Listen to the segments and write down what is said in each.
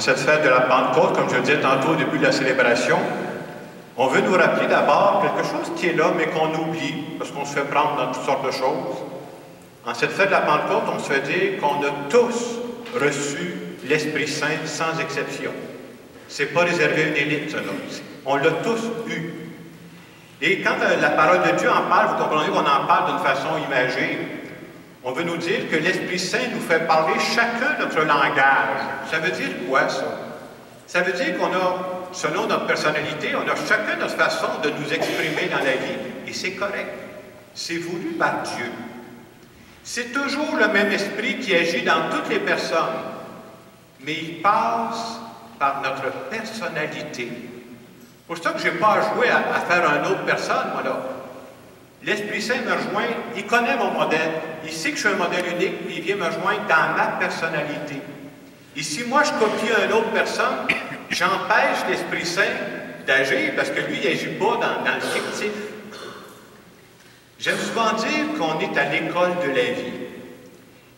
En cette fête de la Pentecôte, comme je le disais tantôt au début de la célébration, on veut nous rappeler d'abord quelque chose qui est là, mais qu'on oublie, parce qu'on se fait prendre dans toutes sortes de choses. En cette fête de la Pentecôte, on se fait dire qu'on a tous reçu l'Esprit Saint sans exception. Ce n'est pas réservé à une élite, ça, là. On l'a tous eu. Et quand la parole de Dieu en parle, vous comprenez qu'on en parle d'une façon imagée. On veut nous dire que l'Esprit Saint nous fait parler chacun notre langage. Ça veut dire quoi, ça? Ça veut dire qu'on a, selon notre personnalité, on a chacun notre façon de nous exprimer dans la vie. Et c'est correct. C'est voulu par Dieu. C'est toujours le même esprit qui agit dans toutes les personnes. Mais il passe par notre personnalité. C'est pour ça que je n'ai pas à jouer à faire une autre personne, moi, là. L'Esprit Saint me rejoint, il connaît mon modèle, il sait que je suis un modèle unique, puis il vient me rejoindre dans ma personnalité. Et si moi je copie une autre personne, j'empêche l'Esprit Saint d'agir, parce que lui, il n'agit pas dans le fictif. J'aime souvent dire qu'on est à l'école de la vie.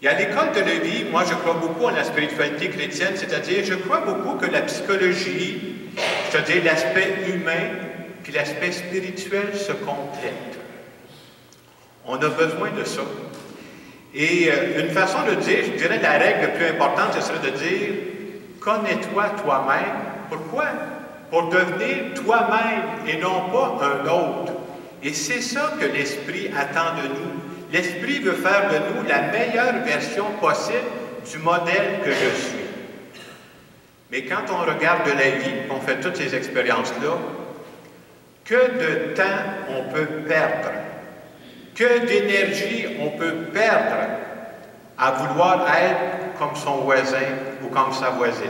Et à l'école de la vie, moi je crois beaucoup en la spiritualité chrétienne, c'est-à-dire je crois beaucoup que la psychologie, c'est-à-dire l'aspect humain, puis l'aspect spirituel se complètent. On a besoin de ça. Et une façon de dire, je dirais la règle la plus importante, ce serait de dire « Connais-toi toi-même ». Pourquoi? Pour devenir toi-même et non pas un autre. Et c'est ça que l'Esprit attend de nous. L'Esprit veut faire de nous la meilleure version possible du modèle que je suis. Mais quand on regarde de la vie, qu'on fait toutes ces expériences-là, que de temps on peut perdre, que d'énergie on peut perdre à vouloir être comme son voisin ou comme sa voisine.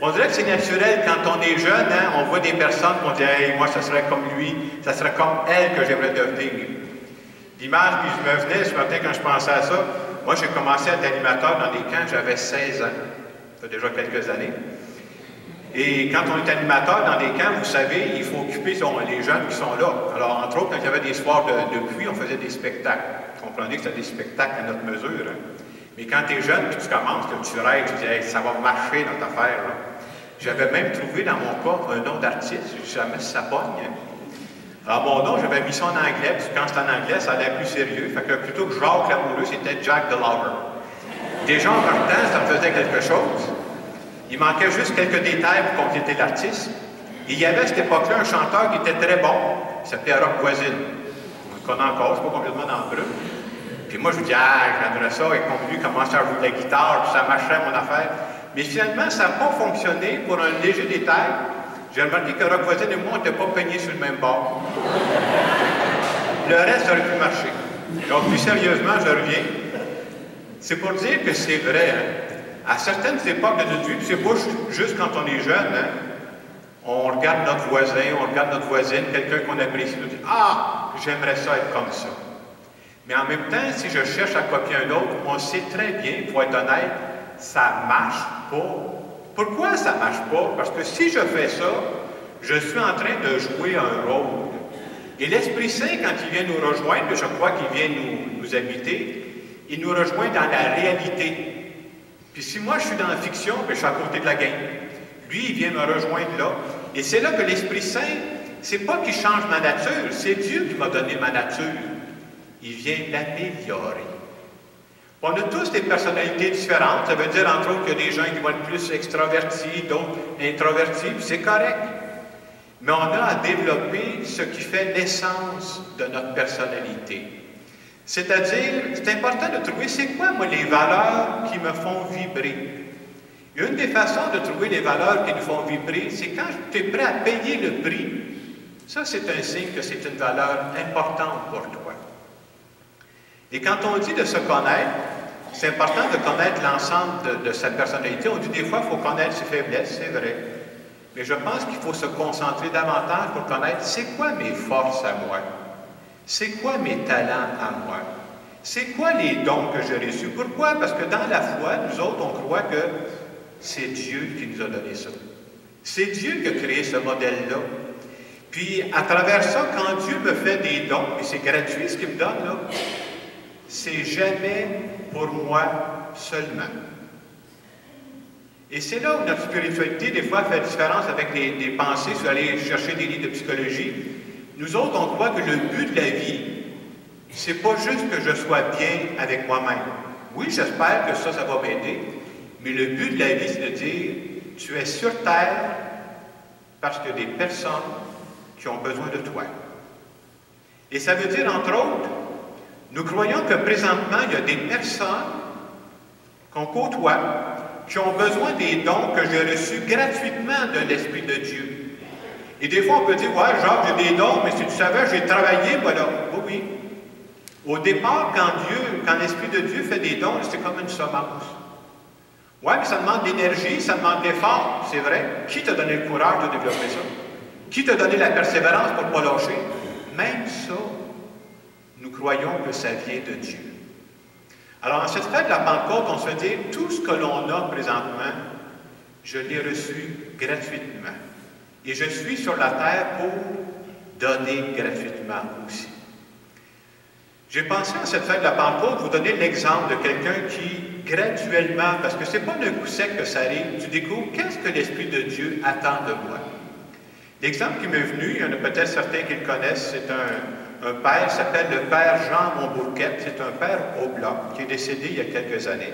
On dirait que c'est naturel quand on est jeune, hein, on voit des personnes qu'on dit hey, « moi, ça serait comme lui, ça serait comme elle que j'aimerais devenir ». L'image qui me venait ce matin quand je pensais à ça, moi j'ai commencé à être animateur dans des camps, j'avais 16 ans, ça fait déjà quelques années. Et quand on est animateur dans des camps, vous savez, il faut occuper les jeunes qui sont là. Alors, entre autres, quand il y avait des soirs de pluie, on faisait des spectacles. Vous comprenez que c'était des spectacles à notre mesure. Hein? Mais quand tu es jeune, puis tu commences, que tu rêves, tu dis hey, « ça va marcher notre affaire. » J'avais même trouvé dans mon cas un nom d'artiste, je ne sais jamais si ça pogne. Hein? Alors, mon nom, j'avais mis ça en anglais, puis quand c'était en anglais, ça allait plus sérieux. Fait que plutôt que Jacques Lamoureux, c'était Jack the Lover. Déjà, en partant, ça me faisait quelque chose. Il manquait juste quelques détails pour compléter l'artiste. Et il y avait à cette époque-là un chanteur qui était très bon, il s'appelait Rock Voisine. On le connaît encore, c'est pas complètement dans le brut. Puis moi, je me dis, ah, j'aimerais ça, et comme lui commençait à jouer de la guitare, puis ça marchait mon affaire. Mais finalement, ça n'a pas fonctionné pour un léger détail. J'ai remarqué que Rock Voisine et moi, on n'était pas peignés sur le même bord. Le reste aurait pu marcher. Donc, plus sérieusement, je reviens. C'est pour dire que c'est vrai, hein. À certaines époques de notre vie, c'est pas juste quand on est jeune, hein, on regarde notre voisin, on regarde notre voisine, quelqu'un qu'on apprécie, on dit « Ah, j'aimerais ça être comme ça ». Mais en même temps, si je cherche à copier un autre, on sait très bien, pour être honnête, ça ne marche pas. Pourquoi ça ne marche pas? Parce que si je fais ça, je suis en train de jouer un rôle. Et l'Esprit Saint, quand il vient nous rejoindre, je crois qu'il vient nous habiter, il nous rejoint dans la réalité. Puis si moi je suis dans la fiction, puis je suis à côté de la game, lui il vient me rejoindre là. Et c'est là que l'Esprit Saint, c'est pas qu'il change ma nature, c'est Dieu qui m'a donné ma nature. Il vient l'améliorer. On a tous des personnalités différentes, ça veut dire entre autres qu'il y a des gens qui vont être plus extravertis, d'autres introvertis, puis c'est correct. Mais on a à développer ce qui fait l'essence de notre personnalité. C'est-à-dire, c'est important de trouver, c'est quoi, moi, les valeurs qui me font vibrer. Une des façons de trouver les valeurs qui nous font vibrer, c'est quand tu es prêt à payer le prix. Ça, c'est un signe que c'est une valeur importante pour toi. Et quand on dit de se connaître, c'est important de connaître l'ensemble de sa personnalité. On dit des fois, il faut connaître ses faiblesses, c'est vrai. Mais je pense qu'il faut se concentrer davantage pour connaître, c'est quoi mes forces à moi? C'est quoi mes talents à moi? C'est quoi les dons que j'ai reçus? Pourquoi? Parce que dans la foi, nous autres, on croit que c'est Dieu qui nous a donné ça. C'est Dieu qui a créé ce modèle-là. Puis, à travers ça, quand Dieu me fait des dons, et c'est gratuit ce qu'il me donne, là, c'est jamais pour moi seulement. Et c'est là où notre spiritualité, des fois, fait la différence avec des pensées sur aller chercher des livres de psychologie. Nous autres, on croit que le but de la vie, c'est pas juste que je sois bien avec moi-même. Oui, j'espère que ça va m'aider, mais le but de la vie, c'est de dire, tu es sur Terre parce qu'il y a des personnes qui ont besoin de toi. Et ça veut dire, entre autres, nous croyons que présentement, il y a des personnes qu'on côtoie qui ont besoin des dons que j'ai reçus gratuitement de l'Esprit de Dieu. Et des fois, on peut dire, ouais, Jacques, j'ai des dons, mais si tu savais, j'ai travaillé, voilà. Oui, oui. Au départ, quand l'Esprit de Dieu fait des dons, c'est comme une semence. Oui, mais ça demande de l'énergie, ça demande de l'effort, c'est vrai. Qui t'a donné le courage de développer ça? Qui t'a donné la persévérance pour ne pas lâcher? Même ça, nous croyons que ça vient de Dieu. Alors, en cette fête de la Pentecôte, on se dit, tout ce que l'on a présentement, je l'ai reçu gratuitement. Et je suis sur la terre pour donner gratuitement aussi. J'ai pensé en cette fête de la Pentecôte vous donner l'exemple de quelqu'un qui, graduellement, parce que ce n'est pas d'un coup sec que ça arrive, tu découvres qu'est-ce que l'Esprit de Dieu attend de moi. L'exemple qui m'est venu, il y en a peut-être certains qui le connaissent, c'est un père, il s'appelle le père Jean Montbourquette, c'est un père au blanc qui est décédé il y a quelques années.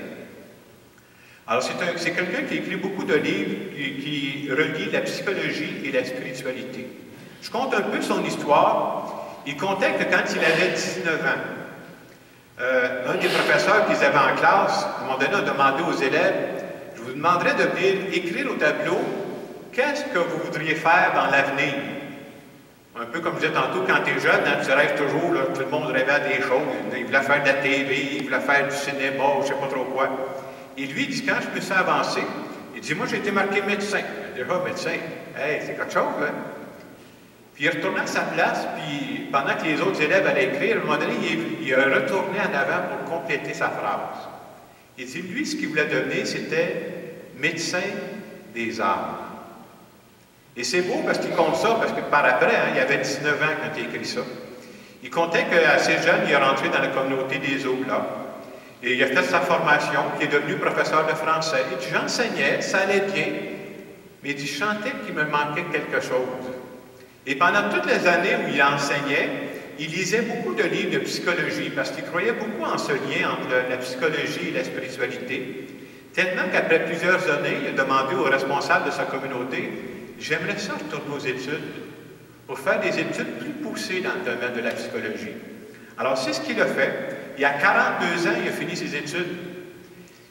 Alors c'est quelqu'un qui écrit beaucoup de livres qui relie la psychologie et la spiritualité. Je compte un peu son histoire. Il comptait que quand il avait 19 ans, un des professeurs qu'ils avaient en classe, à un moment donné, a demandé aux élèves, je vous demanderais de venir écrire au tableau qu'est-ce que vous voudriez faire dans l'avenir. Un peu comme je disais tantôt, quand tu es jeune, hein, tu rêves toujours, là, tout le monde rêvait à des choses. Il voulait faire de la TV, il voulait faire du cinéma, je ne sais pas trop quoi. Et lui, il dit, quand je me suis avancé, il dit, moi j'ai été marqué médecin. Il dit, ah, médecin, hey, c'est quelque chose, hein? Puis il est retourné à sa place, puis pendant que les autres élèves allaient écrire, à un moment donné, il est retourné en avant pour compléter sa phrase. Il dit, lui, ce qu'il voulait devenir, c'était médecin des âmes. Et c'est beau parce qu'il compte ça, parce que par après, hein, il avait 19 ans quand il a écrit ça. Il comptait qu'assez jeune, il est rentré dans la communauté des Oblats. Et il a fait sa formation, il est devenu professeur de français. Il dit, j'enseignais, ça allait bien, mais il dit, je sentais qu'il me manquait quelque chose. Et pendant toutes les années où il enseignait, il lisait beaucoup de livres de psychologie, parce qu'il croyait beaucoup en ce lien entre la psychologie et la spiritualité. Tellement qu'après plusieurs années, il a demandé aux responsables de sa communauté, j'aimerais ça retourner aux études, pour faire des études plus poussées dans le domaine de la psychologie. Alors, c'est ce qu'il a fait. Il y a 42 ans, il a fini ses études.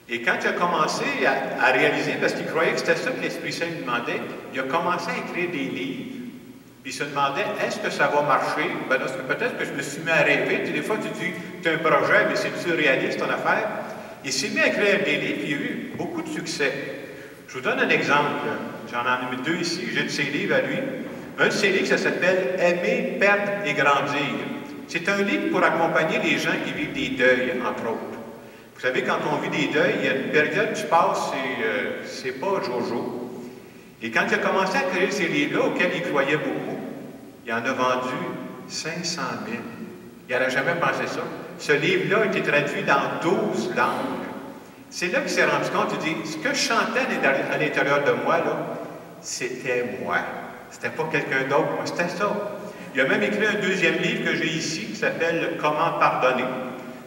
Et quand il a commencé à réaliser, parce qu'il croyait que c'était ça que l'Esprit Saint lui demandait, il a commencé à écrire des livres. Puis il se demandait, est-ce que ça va marcher? Ben là, peut-être que je me suis mis à rêver. Des fois, tu dis, tu as un projet, mais c'est-tu réaliste ton affaire? Il s'est mis à écrire des livres, puis il a eu beaucoup de succès. Je vous donne un exemple. J'en ai mis deux ici. J'ai de ses livres à lui. Un de ses livres, ça s'appelle « Aimer, perdre et grandir ». C'est un livre pour accompagner les gens qui vivent des deuils, entre autres. Vous savez, quand on vit des deuils, il y a une période qui passe, c'est pas jojo. Et quand il a commencé à créer ces livres-là, auxquels il croyait beaucoup, il en a vendu 500 000. Il n'aurait jamais pensé ça. Ce livre-là a été traduit dans 12 langues. C'est là qu'il s'est rendu compte, il dit, ce que je chantais à l'intérieur de moi, là, c'était moi. C'était pas quelqu'un d'autre, moi, c'était ça. Il a même écrit un deuxième livre que j'ai ici, qui s'appelle « Comment pardonner ».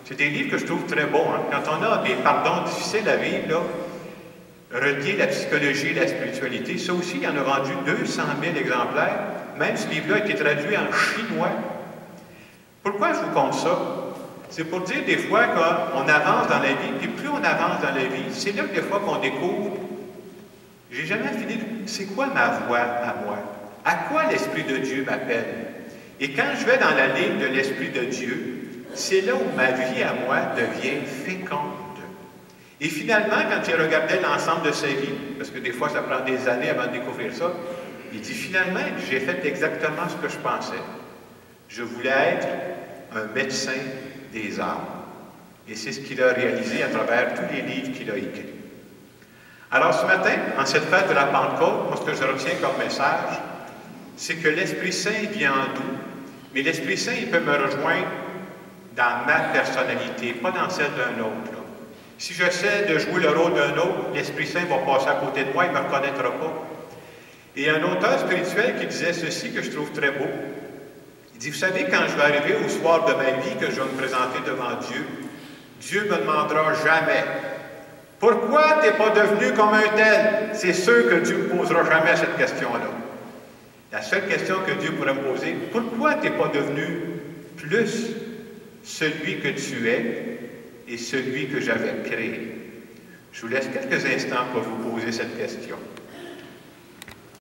C'est des livres que je trouve très bons. Hein. Quand on a des pardons difficiles à vivre, là, relier la psychologie et la spiritualité, ça aussi, il en a vendu 200 000 exemplaires. Même ce livre-là a été traduit en chinois. Pourquoi je vous compte ça? C'est pour dire des fois qu'on avance dans la vie, puis plus on avance dans la vie, c'est là que des fois qu'on découvre, j'ai jamais fini de... C'est quoi ma voie à moi? À quoi l'Esprit de Dieu m'appelle? Et quand je vais dans la ligne de l'Esprit de Dieu, c'est là où ma vie à moi devient féconde. Et finalement, quand il regardait l'ensemble de sa vie, parce que des fois ça prend des années avant de découvrir ça, il dit finalement, j'ai fait exactement ce que je pensais. Je voulais être un médecin des âmes. Et c'est ce qu'il a réalisé à travers tous les livres qu'il a écrits. Alors ce matin, en cette fête de la Pentecôte, moi ce que je retiens comme message, c'est que l'Esprit Saint vient en nous, mais l'Esprit Saint, il peut me rejoindre dans ma personnalité, pas dans celle d'un autre. Là. Si j'essaie de jouer le rôle d'un autre, l'Esprit Saint va passer à côté de moi, il ne me reconnaîtra pas. Et un auteur spirituel qui disait ceci, que je trouve très beau, il dit, vous savez, quand je vais arriver au soir de ma vie, que je vais me présenter devant Dieu, Dieu ne me demandera jamais, pourquoi tu n'es pas devenu comme un tel? C'est sûr que Dieu ne me posera jamais cette question-là. La seule question que Dieu pourrait me poser, pourquoi tu n'es pas devenu plus celui que tu es et celui que j'avais créé? Je vous laisse quelques instants pour vous poser cette question.